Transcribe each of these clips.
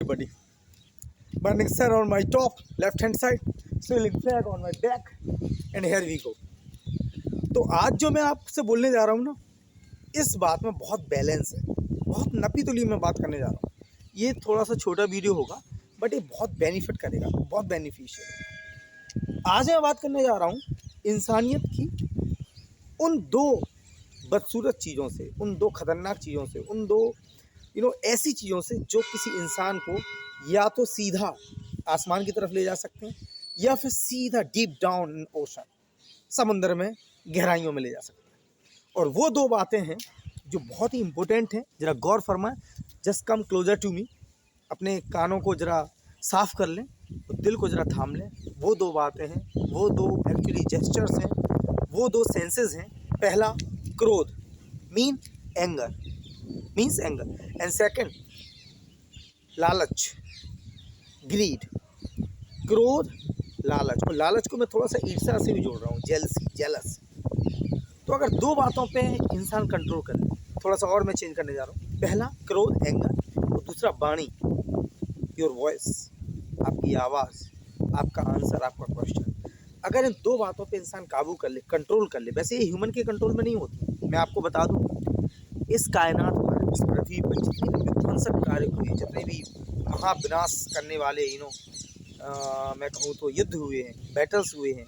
Everybody, burning sun on my top left hand side, swirling flag on my back, and here we go. तो आज जो मैं आपसे बोलने जा रहा हूँ ना, इस बात में बहुत बैलेंस है, बहुत नपी तुली मैं बात करने जा रहा हूँ। ये थोड़ा सा छोटा वीडियो होगा बट ये बहुत बेनिफिट करेगा, बहुत बेनिफिशियल होगा। आज मैं बात करने जा रहा हूँ इंसानियत की उन दो बदसूरत चीज़ों से, उन दो खतरनाक चीज़ों से, उन दो ऐसी चीज़ों से जो किसी इंसान को या तो सीधा आसमान की तरफ ले जा सकते हैं या फिर सीधा डीप डाउन इन ओशन, समंदर में गहराइयों में ले जा सकते हैं। और वो दो बातें हैं जो बहुत ही इम्पोर्टेंट हैं। ज़रा गौर फरमाएं, just come closer to me, अपने कानों को ज़रा साफ कर लें और दिल को ज़रा थाम लें। वो दो बातें हैं, वो दो एक्चुअली जेस्चर्स हैं, वो दो सेंसेस हैं। पहला क्रोध, mean anger, means anger, and second लालच, ग्रीड। क्रोध, लालच, और लालच को मैं थोड़ा सा ईर्ष्या से भी जोड़ रहा हूँ, जेलसी, जेलस। तो अगर दो बातों पे इंसान कंट्रोल करे, थोड़ा सा और मैं चेंज करने जा रहा हूँ। पहला क्रोध, एंगर, और दूसरा वाणी, योर वॉइस, आपकी आवाज़, आपका आंसर, आपका क्वेश्चन। अगर इन दो बातों पे इंसान काबू कर ले, कंट्रोल कर ले, वैसे ये ह्यूमन के कंट्रोल में नहीं होती। मैं आपको बता दूँ, इस कायनात पर, इस पृथ्वी पर जितने भी विध्वंसक कार्य हुए, जितने भी महाविनाश करने वाले मैं कहूँ तो युद्ध हुए हैं, बैटल्स हुए हैं,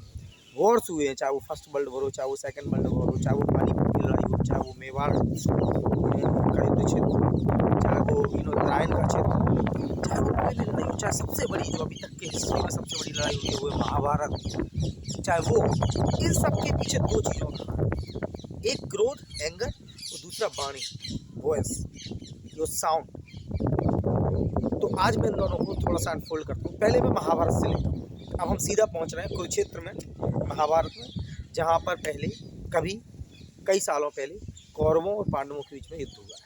वॉर्स हुए हैं, चाहे वो फर्स्ट वर्ल्ड वॉर हो, चाहे वो सेकंड वर्ल्ड वॉर हो, चाहे वो पानीपत की लड़ाई हो, चाहे वो मेवाड़ का युद्ध क्षेत्र हो, चाहे वो नारायण का क्षेत्र हो, चाहे वो कोई भी लड़ाई हो, चाहे सबसे बड़ी जो अभी तक के हिस्ट्री में सबसे बड़ी लड़ाई हुई है वो महाभारत, चाहे वो, इन सब के पीछे दो चीज़ों का हाथ है। एक क्रोध, एंगर, और दूसरा वाणी, वॉइस, योर साउंड। तो आज मैं इन दोनों को थोड़ा सा अनफोल्ड करता हूँ। पहले मैं महाभारत से लेता हूँ। अब हम सीधा पहुँच रहे हैं कुरुक्षेत्र में, महाभारत में, जहाँ पर पहले कई सालों पहले कौरवों और पांडवों के बीच में युद्ध हुआ है।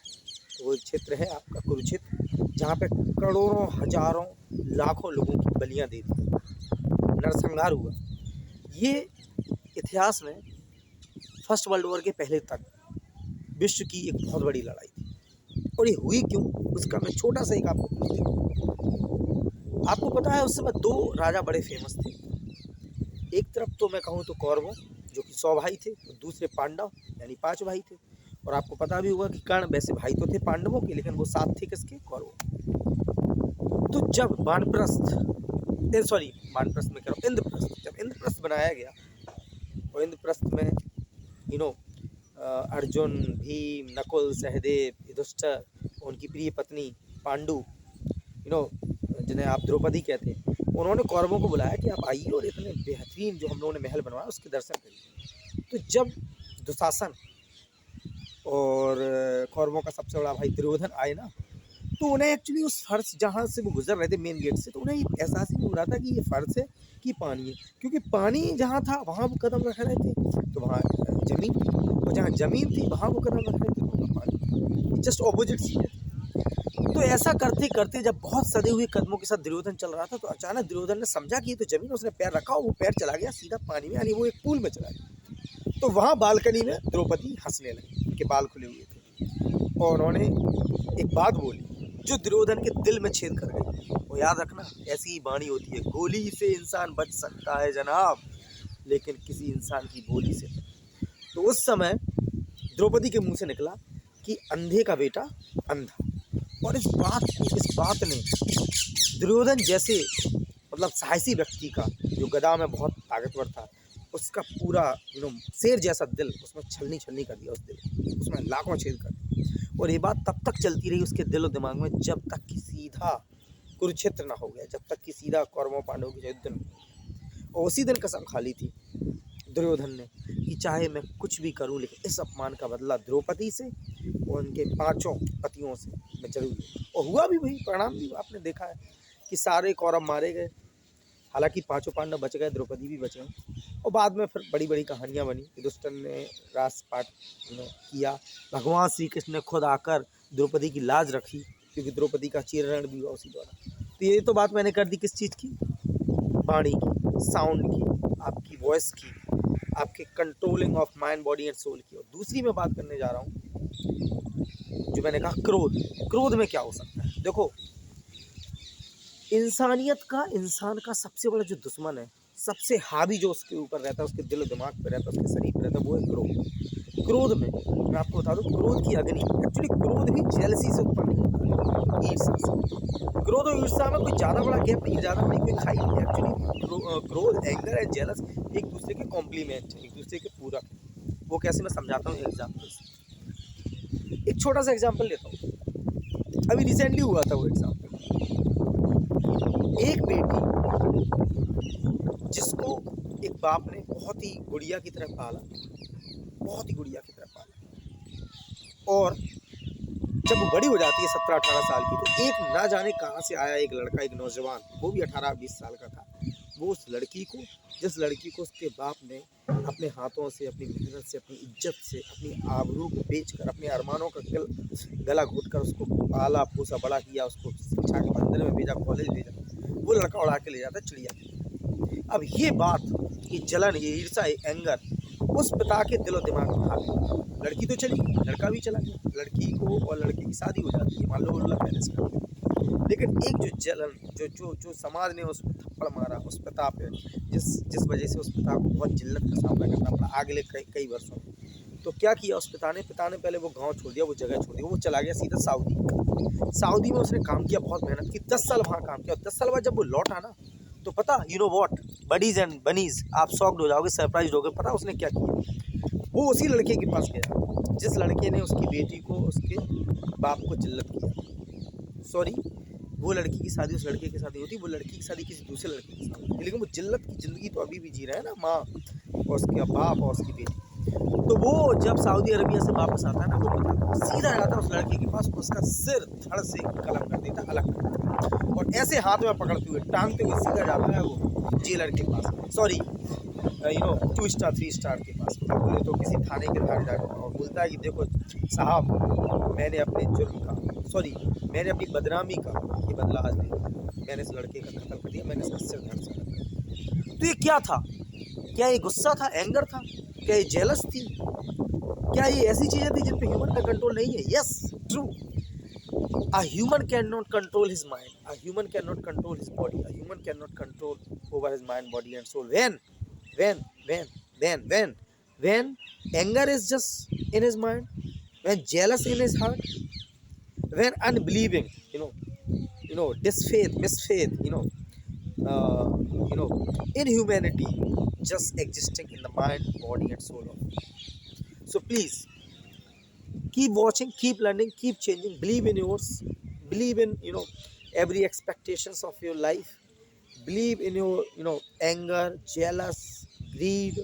तो वो क्षेत्र है आपका कुरुक्षेत्र, जहाँ पे करोड़ों, हजारों, लाखों लोगों की बलियाँ दी थी, नरसंहार हुआ। ये इतिहास में फर्स्ट वर्ल्ड वॉर के पहले तक विश्व की एक बहुत बड़ी लड़ाई थी। और ये हुई क्यों, उसका मैं छोटा सा एक आपको पता है। उस समय दो राजा बड़े फेमस थे। एक तरफ तो मैं कहूँ तो कौरवों, जो कि 100 भाई थे, और दूसरे पांडव, यानी 5 भाई थे। और आपको पता भी होगा कि कर्ण वैसे भाई तो थे पांडवों के, लेकिन वो साथ थे किसके, कौरवों। तो जब वानप्रस्थ में कह रहा हूँ, इंद्रप्रस्थ, जब इंद्रप्रस्थ बनाया गया, और इंद्रप्रस्थ में अर्जुन, भीम, नकुल, सहदेव, युधिष्ठिर, उनकी प्रिय पत्नी पांडु, जिन्हें आप द्रौपदी कहते हैं, उन्होंने कौरवों को बुलाया कि आप आइए और इतने बेहतरीन जो हम लोगों ने महल बनवाया उसके दर्शन करिए। तो जब दुशासन और कौरवों का सबसे बड़ा भाई दुर्योधन आए ना, तो उन्हें एक्चुअली उस फर्श जहाँ से वो गुजर रहे थे मेन गेट से, तो उन्हें एहसास ही नहीं हो रहा था कि ये फर्श है कि पानी है, क्योंकि पानी जहाँ था वहाँ वो कदम रख रहे थे तो वहाँ जमीन थी, और जहाँ जमीन थी वहाँ वो कदम रख रहे थे तो वहाँ पानी, जस्ट ऑपोजिट चीज़ें। तो ऐसा करते करते जब बहुत सदे हुए कदमों के साथ दुर्योधन चल रहा था, तो अचानक दुर्योधन ने समझा कि ये तो जमीन, उसने पैर रखा और वो पैर चला गया सीधा पानी में, यानी वो एक पूल में चला गया। तो वहाँ बालकनी में द्रौपदी हंसने लगी, उनके बाल खुले हुए थे, और उन्होंने एक बात बोली जो दुर्योधन के दिल में छेद कर गई। वो याद रखना, ऐसी ही वाणी होती है, गोली से इंसान बच सकता है जनाब, लेकिन किसी इंसान की बोली से। तो उस समय द्रौपदी के मुंह से निकला कि अंधे का बेटा अंधा। और इस बात ने दुर्योधन जैसे साहसी व्यक्ति का, जो गदा में बहुत ताकतवर था, उसका पूरा शेर जैसा दिल, उसमें छलनी छलनी कर दिया, उस दिल उसमें लाखों छेद कर दिए। और ये बात तब तक चलती रही उसके दिल और दिमाग में, जब तक कि सीधा कुरुक्षेत्र ना हो गया, जब तक कि सीधा कौरवों पांडवों के युद्ध में। और उसी दिन कसम खा ली थी दुर्योधन ने कि चाहे मैं कुछ भी करूं, लेकिन इस अपमान का बदला द्रौपदी से और उनके 5 पतियों से मैं जरूर लूँ। और हुआ भी वही, परिणाम भी आपने देखा है कि सारे कौरव मारे गए, हालांकि 5 पांडव बच गए, द्रौपदी भी बच गए। और बाद में फिर बड़ी बड़ी कहानियाँ बनी। युधिष्ठिर ने राजपाट किया, भगवान श्री कृष्ण ने खुद आकर द्रौपदी की लाज रखी, क्योंकि द्रौपदी का चीरहरण भी हुआ उसी द्वारा। तो ये तो बात मैंने कर दी किस चीज़ की, वाणी की, साउंड की, आपकी वॉइस की, आपके controlling of mind, body and soul की। और दूसरी मैं बात करने जा रहा हूँ, जो मैंने कहा क्रोध। क्रोध में क्या हो सकता है, देखो इंसानियत का, इंसान का सबसे बड़ा जो दुश्मन है, सबसे हावी जो उसके ऊपर रहता है, उसके दिल और दिमाग पे रहता है, उसके शरीर पे रहता है, वो है क्रोध। क्रोध में मैं आपको बता दूं, क्रोध की अग्नि, एक्चुअली क्रोध भी जेलसी से उत्पन्न नहीं होता है, ईर्ष्या से। क्रोध और ईर्ष्या में कोई ज़्यादा बड़ा गैप नहीं, ज़्यादा बड़ी कोई खाई नहीं। एक्चुअली क्रोध, एंगर एंड जेलस एक दूसरे के कॉम्प्लीमेंट है, एक दूसरे के पूरक है। वो कैसे, मैं समझाता हूँ एग्जाम्पल से। एक छोटा सा एग्जाम्पल लेता हूँ, अभी रिसेंटली हुआ था वो एग्जाम्पल। एक बेटी जिसको एक बाप ने बहुत ही गुड़िया की तरह पाला, बहुत ही गुड़िया की तरह पाला, और जब वो बड़ी हो जाती है 17-18 साल की, तो एक ना जाने कहाँ से आया एक लड़का, एक नौजवान, वो भी 18-20 साल का था। वो उस लड़की को, जिस लड़की को उसके बाप ने अपने हाथों से, अपनी मेहनत से, अपनी इज्जत से, अपनी आबरू को बेचकर, अपने अरमानों का गला घोट कर उसको पाला पोसा बड़ा किया, उसको शिक्षा के मंदिर में भेजा, कॉलेज भेजा, वो लड़का उड़ा के ले जाता है चिड़िया। अब ये बात, ये जलन, ये ईर्ष्या, ये एंगर उस पिता के दिलो दिमाग में आ गई। लड़की तो चली, लड़का भी चला गया, लड़की को और लड़के की शादी हो जाती है, मान लो उल्ला मैरिज कर दिया। लेकिन एक जो जलन, जो जो जो समाज ने उस पर थप्पड़ मारा, उस पिता पे, जिस वजह से उस पिता को बहुत जिल्लत का सामना करना पड़ा अगले कई वर्षों में। तो क्या किया उस पिता ने पहले वो गांव छोड़ दिया, वो जगह छोड़ दी, वो चला गया सीधा सऊदी में उसने काम किया, बहुत मेहनत की, 10 साल वहाँ काम किया। 10 साल बाद जब वो लौट आना, तो पता, you know what, buddies and bunnies, आप शॉक्ड हो जाओगे, सरप्राइज हो गए। पता उसने क्या किया? वो उसी लड़के के पास गया जिस लड़के ने उसकी बेटी को उसके बाप को जिल्लत किया। सॉरी, वो लड़की की शादी उस लड़के के साथ नहीं होती, वो लड़की की शादी किसी दूसरे लड़के के साथ होती, लेकिन वो जिल्लत की ज़िंदगी तो अभी भी जी रहा है ना, माँ और उसके बाप और उसकी बेटी। तो वो जब सऊदी अरबिया से वापस आता है ना, तो सीधा जाता है उस लड़के के पास, उसका सिर धड़ से कलम कर देता, अलग कर देता, और ऐसे हाथ में पकड़ते हुए, टांगते हुए सीधा जाता है वो जेलर के पास, सॉरी 2 स्टार 3 स्टार के पास, बोले तो किसी थाने के थानेदार, और बोलता है कि देखो साहब, मैंने अपने जुर्म का, सॉरी मैंने अपनी बदनामी का ये बदला आज लिया, मैंने इस लड़के का कत्ल कर दिया, मैंने इसका सिर धड़ से अलग कर दिया। तो ये क्या था? क्या ये गुस्सा था, एंगर था? क्या ये जेलस थी? क्या ये ऐसी चीज़ें थी जिन पे ह्यूमन का कंट्रोल नहीं है? Yes, true. A human cannot control his mind. A human cannot control his body. A human cannot control over his mind, body, and soul. When anger is just in his mind, when jealous in his heart, when unbelieving, disfaith, misfaith, inhumanity just existing in the mind, body, and soul of him. So please keep watching, keep learning, keep changing. Believe in yours. Believe in every expectations of your life. Believe in your anger, jealous, greed,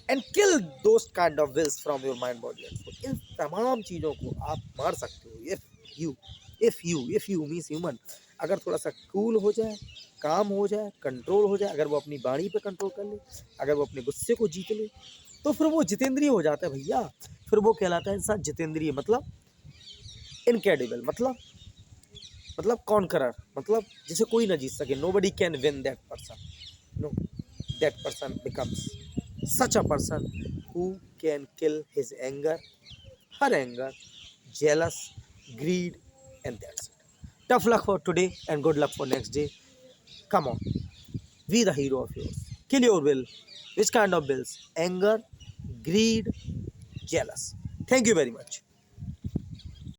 and kill those kind of wills from your mind, body, and soul. इन तमाम चीज़ों को आप मार सकते हो if you means human, अगर थोड़ा सा कूल हो जाए, काम हो जाए, कंट्रोल हो जाए, अगर वो अपनी वाणी पे कंट्रोल कर ले, अगर वो अपने गुस्से को जीत ले, तो फिर वो जितेंद्रिय हो जाता है भैया। फिर वो कहलाता है इंसान जितेंद्रिय, मतलब इनक्रेडिबल, मतलब कॉन्करर, मतलब जिसे कोई ना जीत सके। Nobody can win that person, no, that person becomes such a person who can kill his anger, her anger, jealous, greed, and that's it. Tough luck for today and good luck for next day. Come on, be the hero of yours. Kill your will. Which kind of wills? Anger, greed, jealous. Thank you very much.